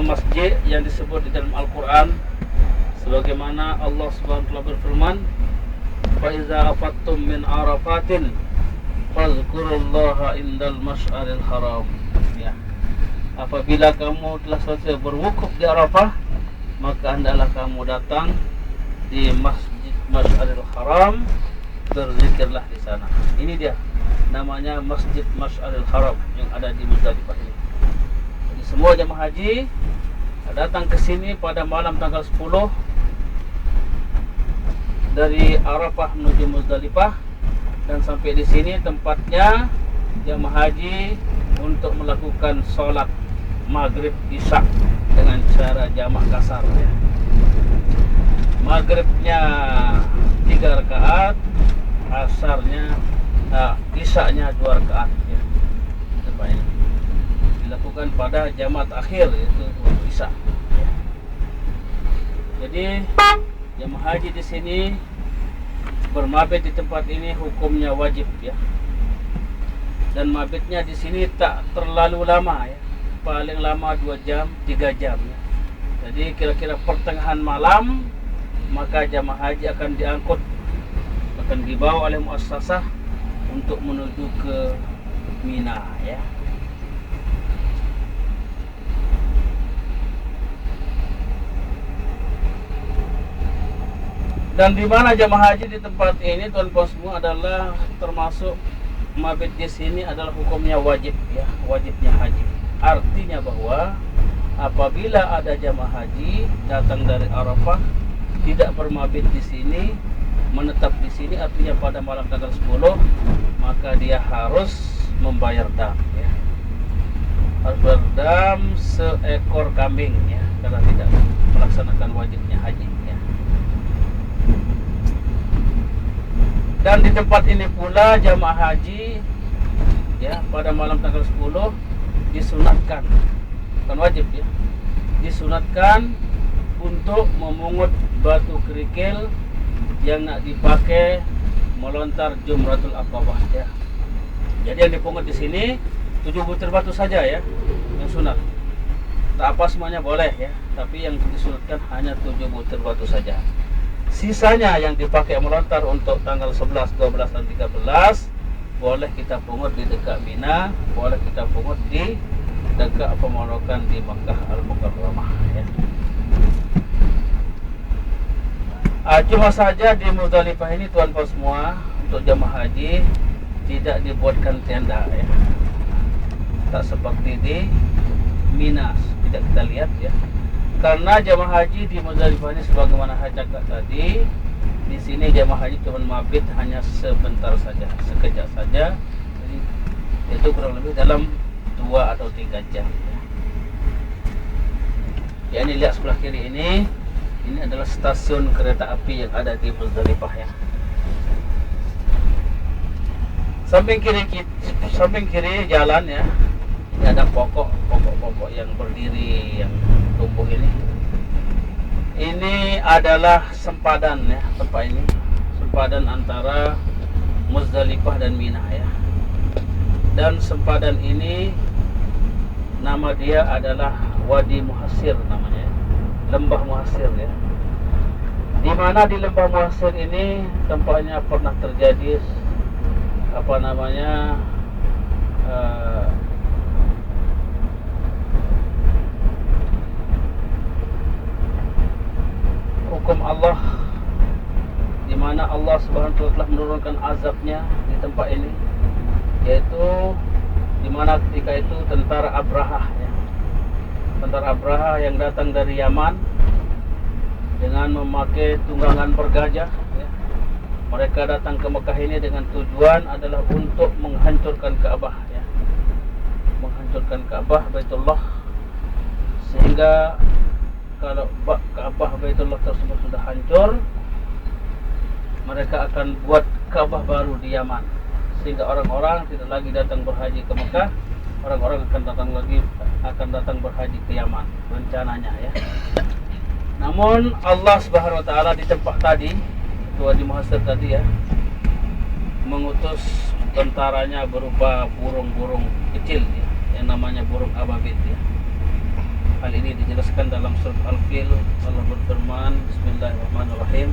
masjid yang disebut di dalam Al-Quran, sebagaimana Allah Subhanahu wa taala berfirman, "Fa iza afattum min arafatin fazkurullaha indal masy'aril haram." Ya. Apabila kamu telah selesai berwukuf di Arafah, maka hendaklah kamu datang di Masjid Masy'aril Haram, berzikirlah di sana. Ini dia namanya Masjid Masy'aril Haram yang ada di Muzdalifah ini. Jadi semua jemaah haji datang ke sini pada malam tanggal 10 dari Arafah menuju Muzdalifah, dan sampai di sini tempatnya jemaah haji untuk melakukan sholat maghrib isya dengan cara jamak kasar ya. Maghribnya 3 rakaat, asarnya isyanya 2 rakaat ya. Ini dilakukan pada jamak akhir, yaitu waktu isya ya. Jadi jemaah haji di sini bermabit di tempat ini hukumnya wajib ya. Dan mabitnya di sini tak terlalu lama ya. Paling lama 2 jam, 3 jam ya. Jadi kira-kira pertengahan malam maka jamaah haji akan diangkut, akan dibawa oleh muassasah untuk menuju ke Mina ya. Dan di mana jamaah haji di tempat ini tuan-tuan semua adalah termasuk mabit di sini adalah hukumnya wajib ya, wajibnya haji. Artinya bahwa apabila ada jamaah haji datang dari Arafah tidak bermabit di sini, menetap di sini, artinya pada malam tanggal 10, maka dia harus membayar dam ya. Harus berdam seekor kambing ya, karena tidak melaksanakan wajibnya haji ya. Dan di tempat ini pula jamaah haji ya pada malam tanggal 10 disunatkan, bukan wajib ya, disunatkan untuk memungut batu kerikil yang nak dipakai melontar Jumratul Aqabah ya. Jadi yang dipungut di sini 7 butir batu saja ya, yang sunat. Tak apa semuanya boleh ya, tapi yang disunatkan hanya 7 butir batu saja. Sisanya yang dipakai melontar untuk tanggal 11, 12 dan 13 boleh kita pungut di dekat Mina, boleh kita pungut di dekat pemondokan di Makkah Al-Mukarramah ya. Cuma saja di Muzdalifah ini tuan-tuan semua, untuk jamaah haji tidak dibuatkan tenda ya. Tak seperti di Mina, tidak kita lihat ya. Karena jamaah haji di Muzdalifah ini sebagaimana saya cakap tadi, di sini jamaah haji cuma mabit hanya sebentar saja, sekejap saja. Jadi itu kurang lebih dalam 2 atau 3 jam ya. Ya, ini lihat sebelah kiri ini adalah stasiun kereta api yang ada di Muzdalifah ya. Samping kiri jalan ya, ini ada pokok yang berdiri, yang tumbuh ini. Ini adalah sempadan ya, tempat ini sempadan antara Muzdalifah dan Mina ya. Dan sempadan ini nama dia adalah Wadi Muhassir namanya, Lembah Muhassir ya. Di mana di Lembah Muhassir ini tempatnya pernah terjadi hukum Allah, di mana Allah Subhanahu wa taala telah menurunkan azabnya di tempat ini, yaitu di mana ketika itu tentara Abraha ya. Tentara Abraha yang datang dari Yaman dengan memakai tunggangan bergajah ya. Mereka datang ke Mekah ini dengan tujuan adalah untuk menghancurkan Ka'bah ya. Menghancurkan Ka'bah Baitullah, sehingga kalau Ka'bah Baitullah tersebut sudah hancur, mereka akan buat Ka'bah baru di Yaman, sehingga orang-orang tidak lagi datang berhaji ke Mekah, orang-orang akan datang berhaji ke Yaman rencananya ya. Namun Allah Subhanahu wa taala di tempat tadi, Wadi Muhassir tadi ya, mengutus tentaranya berupa burung-burung kecil ya, yang namanya burung ababil ya. Hal ini dijelaskan dalam surat Al-Fil. Allah berfirman, Bismillahirrahmanirrahim.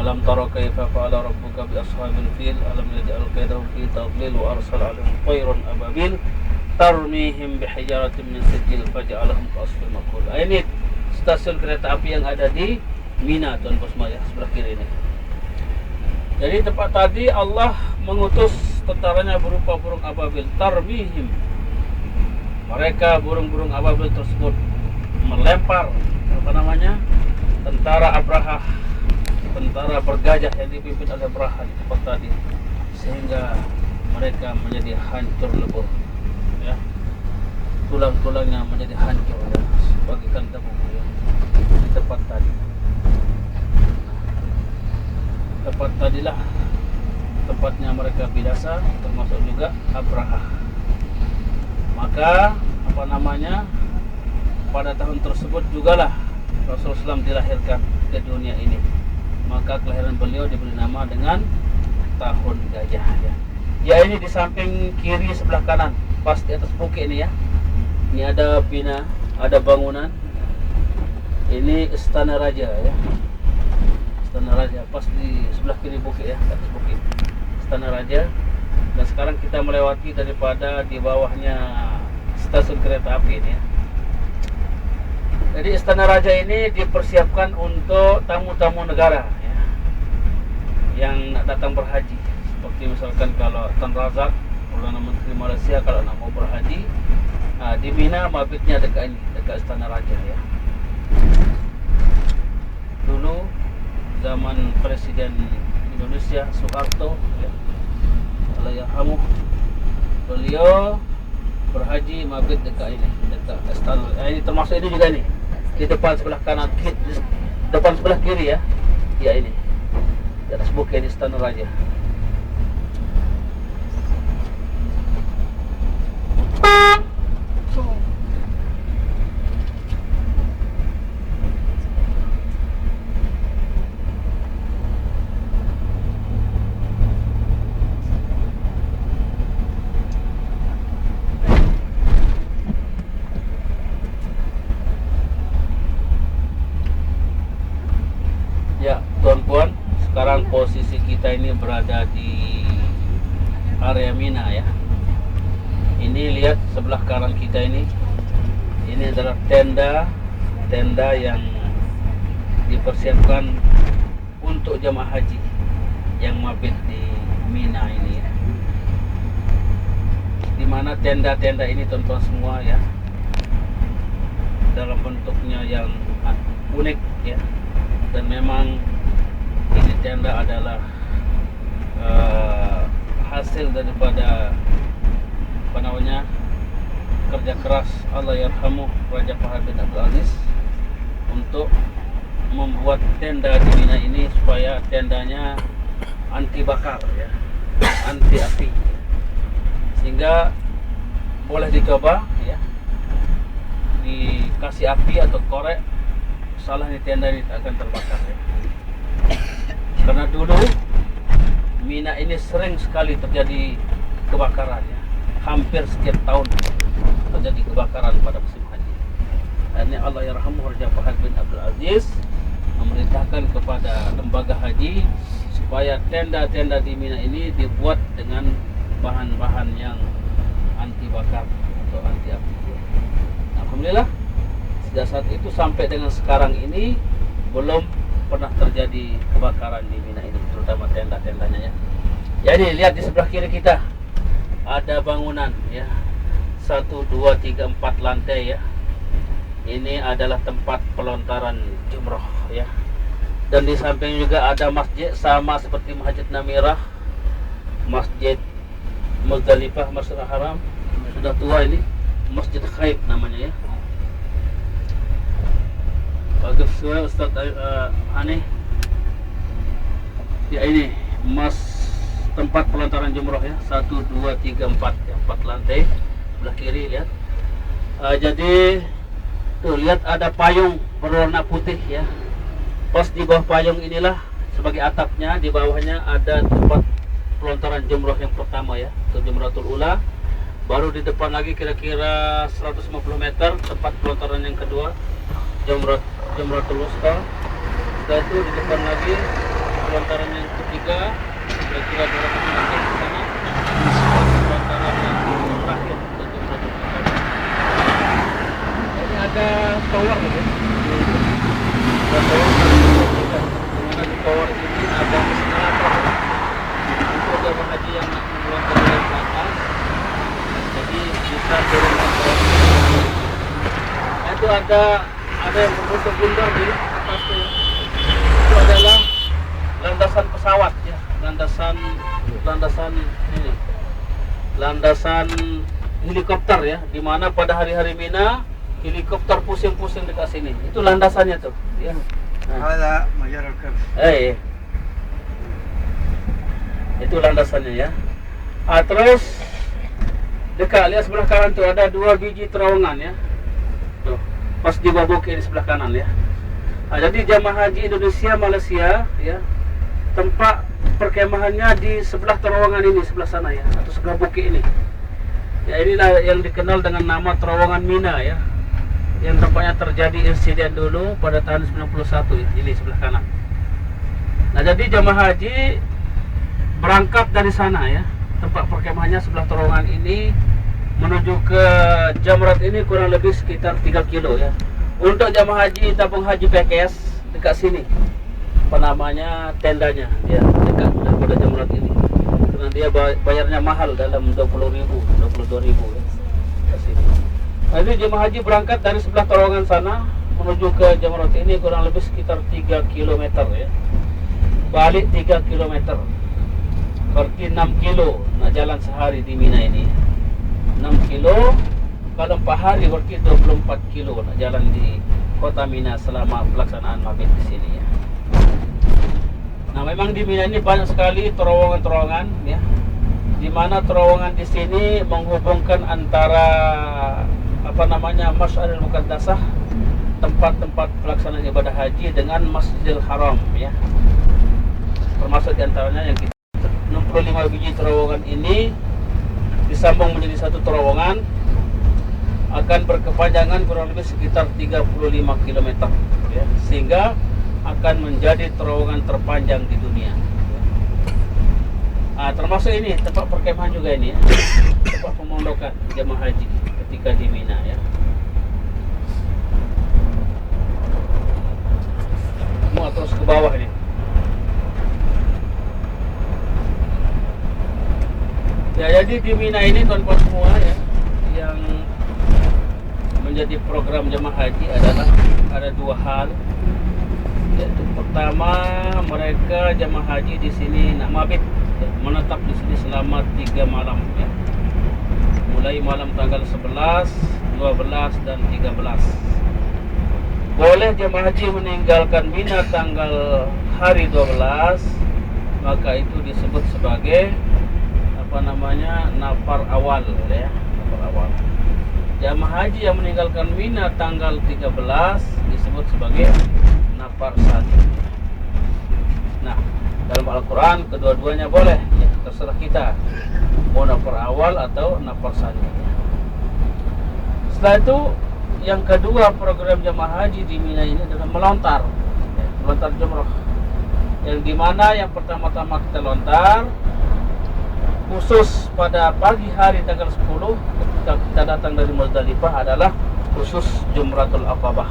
Alam tara kaifa fa'ala rabbuka bi ashabil fil alam yaj'al kaydahum fi tadlil wa arsala 'alaihim tayran ababil tarmihim bihijaratin min sijil faj'alahum ka'asfin ma'kul. Ini stasiun kereta api yang ada di Mina, Tuan Bosma, ya, sebelah kiri ini. Jadi tempat tadi Allah mengutus tentaranya berupa burung ababil, tarmihim. Mereka burung-burung ababil tersebut melempar tentara Abraha, tentara bergajah yang dipimpin oleh Abraha di tempat tadi, sehingga mereka menjadi hancur lebur, ya. Tulang-tulangnya menjadi hancur, ya, bagaikan debu, ya, di tempat tadi. Tempat tadilah tempatnya mereka binasa, termasuk juga Abraha. Maka pada tahun tersebut jugalah Rasulullah SAW dilahirkan ke dunia ini. Maka kelahiran beliau diberi nama dengan tahun gajah, ya. Ya, ini di samping kiri sebelah kanan, pas di atas bukit ini, ya. Ini ada bina, ada bangunan. Ini Istana Raja, ya. Istana Raja pas di sebelah kiri bukit, ya, atas bukit Istana Raja. Dan sekarang kita melewati daripada di bawahnya stasiun kereta api ini, ya. Jadi Istana Raja ini dipersiapkan untuk tamu-tamu negara, ya, yang nak datang berhaji. Seperti misalkan kalau Tan Razak, Perdana Menteri Malaysia, kalau nak mau berhaji, di Mina mabitnya dekat ini, dekat Istana Raja, ya. Dulu zaman Presiden Indonesia Soeharto, ya, Allahyarhamuh, beliau berhaji mabit dekat ini, dekat Istana. Ini termasuk ini juga nih, di depan sebelah kanan, depan sebelah kiri, ya. Ya, ini di atas bukit Istana Raja. Ya, tuan-puan, sekarang posisi kita ini berada di area Mina, ya. Ini lihat sebelah kanan kita ini adalah tenda yang dipersiapkan untuk jemaah haji yang mabit di Mina ini, ya. Di mana tenda-tenda ini, tuan-tuan semua, ya, dalam bentuknya yang unik, ya. Dan memang ini tenda adalah hasil daripada kerja keras Allahyarhamuh Raja Fahad bin Abdul Aziz untuk membuat tenda di Mina ini supaya tendanya anti bakar, ya, anti api, sehingga boleh dicoba, ya, dikasih api atau korek, salah ini tenda ini tak akan terbakar, ya. Karena dulu Mina ini sering sekali terjadi kebakaran, ya. Hampir setiap tahun terjadi kebakaran pada musim haji. Dan ini Allahyarhamuh Raja Fahad bin Abdul Aziz memerintahkan kepada lembaga haji supaya tenda-tenda di Mina ini dibuat dengan bahan-bahan yang anti bakar atau anti api. Alhamdulillah, sejak saat itu sampai dengan sekarang ini belum pernah terjadi kebakaran di Mina ini, terutama tenda-tendanya, ya. Jadi lihat di sebelah kiri kita ada bangunan, ya, 1, 2, 3, 4 lantai, ya. Ini adalah tempat pelontaran jumroh, ya. Dan di samping juga ada masjid sama seperti Masjid Namirah, Masjid Muzdalifah, Masjidil Haram, sudah tua ini, Masjid Khaib namanya, ya. Bagus sekali Ustaz Hani. Ya, ini tempat pelontaran jumroh, ya, 1, 2, 3, 4, ya, 4 lantai sebelah kiri, lihat. Jadi tuh lihat ada payung berwarna putih, ya. Pas di bawah payung inilah sebagai atapnya, di bawahnya ada tempat pelontaran jumroh yang pertama, ya, itu Jumratul Ula. Baru di depan lagi kira-kira 150 meter tempat pelontaran yang kedua, Jamratul Wusta. Setelah itu di depan lagi pelontaran yang ketiga, kira-kira 200 meter ke sana. Pelontaran yang terakhir ke Jamratul Wusta. Ini ada tower gitu ya. Ada tower dimana di tower ini ada eskalator untuk jemaah haji yang nak melontar dari atas. Jadi bisa turun ke bawah. Itu ada yang berbentuk bundar di atas itu. Itu adalah landasan pesawat ya, landasan helikopter ya, di mana pada hari-hari Mina helikopter pusing-pusing dekat sini. Itu landasannya tuh ya. هذا مجرى الكبش. Itu landasannya ya. Terus dekat lihat sebelah kanan tuh ada 2 biji terowongan ya. Tuh, pas di bawah bukit di sebelah kanan ya. Jadi jamaah haji Indonesia Malaysia ya, tempat perkemahannya di sebelah terowongan ini, sebelah sana ya, atau sebelah bukit ini. Ya, inilah yang dikenal dengan nama terowongan Mina ya. Yang tempatnya terjadi insiden dulu pada tahun 91 ya, ini sebelah kanan. Nah, jadi jamaah haji berangkat dari sana ya, tempat perkemahannya sebelah terowongan ini, menuju ke Jamrat ini kurang lebih sekitar 3 kilo ya. Untuk jamaah haji tabung haji PKS dekat sini, apa namanya, tendanya ya, dekat daripada Jamrat ini, karena dia bayarnya mahal dalam 20.000, 22.000 ya, ke sini. Jadi jemaah haji berangkat dari sebelah terowongan sana menuju ke Jamrat ini kurang lebih sekitar 3 km ya. Balik 3 km. Berarti 6 kilo nak jalan sehari di Mina ini. 6 kilo kalau 4 hari berarti 24 kilo nak jalan di kota Mina selama pelaksanaan mabit di sini ya. Nah, memang di Mina ini banyak sekali terowongan-terowongan ya. Di mana terowongan di sini menghubungkan antara apa namanya, Masyaril Muqaddasah, tempat-tempat pelaksanaan ibadah haji, dengan Masjidil Haram ya. Termasuk diantaranya yang kita 65 biji terowongan ini disambung menjadi satu terowongan, akan berkepanjangan kurang lebih sekitar 35 km ya, sehingga akan menjadi terowongan terpanjang di dunia. Termasuk ini tempat perkemahan juga ini ya, tempat pemondokan jemaah haji ketika di Mina ya. Mau terus ke bawah ini. Ya, jadi di Mina ini tuan-tuan semua ya, yang menjadi program jemaah haji adalah ada 2 hal. Yaitu pertama, mereka jemaah haji di sini nak mabit ya, menetap di sini selama 3 malam ya. Mulai malam tanggal 11, 12 dan 13. Boleh jemaah haji meninggalkan Mina tanggal hari 12, maka itu disebut sebagai apa namanya, nafar awal ya, nafar awal. Jemaah haji yang meninggalkan Mina tanggal 13 disebut sebagai nafar sani. Nah, dalam Al-Quran kedua-duanya boleh ya, terserah kita mau nafar awal atau nafar sani. Setelah itu yang kedua program jemaah haji di Mina ini adalah melontar ya, melontar jumrah, yang dimana yang pertama-tama kita lontar khusus pada pagi hari tanggal 10 ketika kita datang dari Muzdalifah adalah khusus Jumratul Aqabah.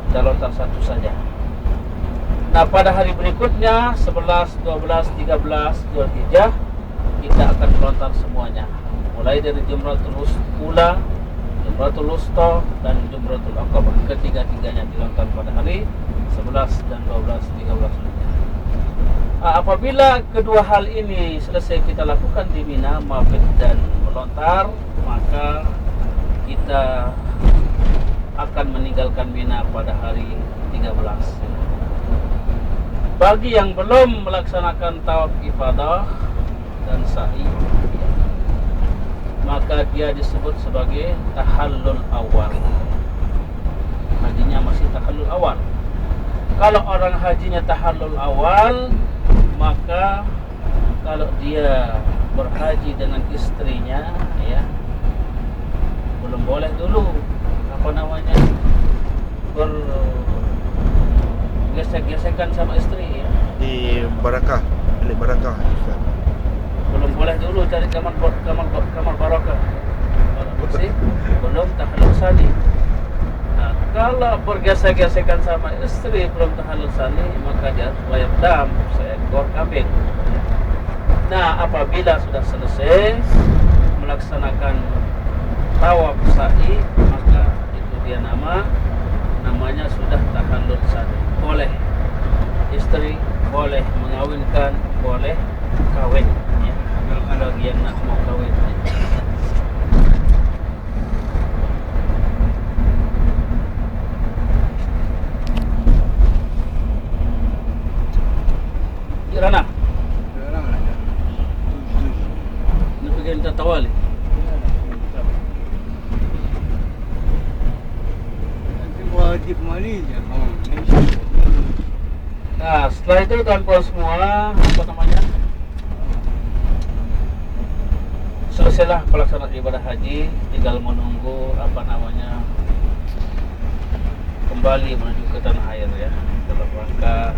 Kita lontar satu saja. Nah, pada hari berikutnya 11, 12, 13, 23 kita akan melontar semuanya, mulai dari Jumratul Ula, Jumratul Wusta dan Jumratul Aqabah. Ketiga-tiganya dilontar pada hari 11 dan 12, 13. Apabila kedua hal ini selesai kita lakukan di Mina, mabit dan melontar, maka kita akan meninggalkan Mina pada hari 13. Bagi yang belum melaksanakan tawaf ifadah dan sa'i, maka dia disebut sebagai tahallul awal. Hajinya masih tahallul awal. Kalau orang hajinya tahallul awal, maka kalau dia berhaji dengan istrinya, ya, belum boleh dulu bergesek-gesekan sama istri, ya. Di Barakah, milik Barakah, Ustaz. Belum boleh dulu cari kamar barokah. Kalau bersih, belum tahallul sani. Nah, kalau bergesek-gesekan sama istri belum tahallul sani, maka dia wajib dam seekor kambing. Nah, apabila sudah selesai melaksanakan tawaf sa'i, maka itu dia namanya sudah tahallul sani. Boleh istri, boleh mengawinkan, boleh kawin, ya. Kalau bagi yang nak mau kawin, ya. Rana, nabigyan kita tawali. Nanti wajib mani je. Nah, setelah itu tuan-tuan semua, apa namanya, selesailah pelaksanaan ibadah haji, tinggal menunggu apa namanya kembali menuju ke tanah air, ya, dalam rangka